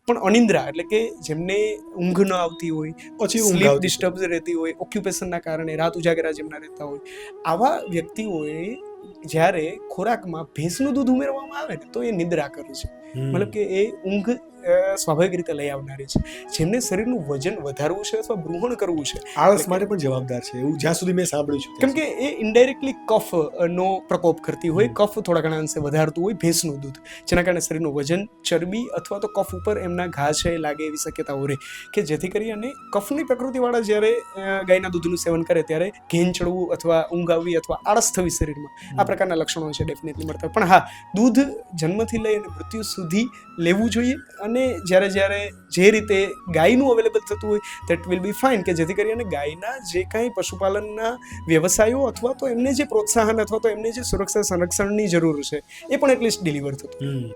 પણ અનિંદ્રા એટલે કે જેમને ઊંઘ ન આવતી હોય, સ્લીપ ડિસ્ટર્બ રહેતી હોય, ઓક્યુપેશનના કારણે રાત ઉજાગરા જેમના રહેતા હોય, આવા વ્યક્તિઓએ જ્યારે ખોરાકમાં ભેંસનું દૂધ ઉમેરવામાં આવે ને તો એ નિદ્રા કરે છે, મતલબ કે એ ઊંઘ સ્વાભાવિક રીતે લઈ આવનારી છે. જેમને શરીરનું વજન વધારવું છે અથવા બૃહણ કરવું છે, આળસ માટે પણ જવાબદાર છે એવું જ્યાં સુધી મેં સાંભળ્યું છે, કેમ કે એ ઇનડાયરેક્ટલી કફ નો પ્રકોપ કરતી હોય, કફ થોડા ઘણા અંશે વધારતું હોય ભેંસનું દૂધ, જેના કારણે શરીરનું વજન, ચરબી અથવા તો કફ ઉપર એમના ઘા છે લાગે એવી શક્યતાઓ રહે, કે જેથી કરી અને કફની પ્રકૃતિવાળા જ્યારે ગાયના દૂધનું સેવન કરે ત્યારે ઘેન ચડવું અથવા ઊંઘ આવવી અથવા આળસ થવી શરીરમાં, આ પ્રકારના લક્ષણો છે ડેફિનેટલી મળતા. પણ હા, દૂધ જન્મથી લઈ અને મૃત્યુ સુધી લેવું જોઈએ, અને જ્યારે જે રીતે ગાયનું અવેલેબલ થતું હોય દેટ વિલ બી ફાઇન, કે જેથી કરીને ગાયના જે કાંઈ પશુપાલનના વ્યવસાયો અથવા તો એમને જે પ્રોત્સાહન અથવા તો એમને જે સુરક્ષા સંરક્ષણની જરૂર છે એ પણ એટલીસ્ટ ડિલિવર થતું.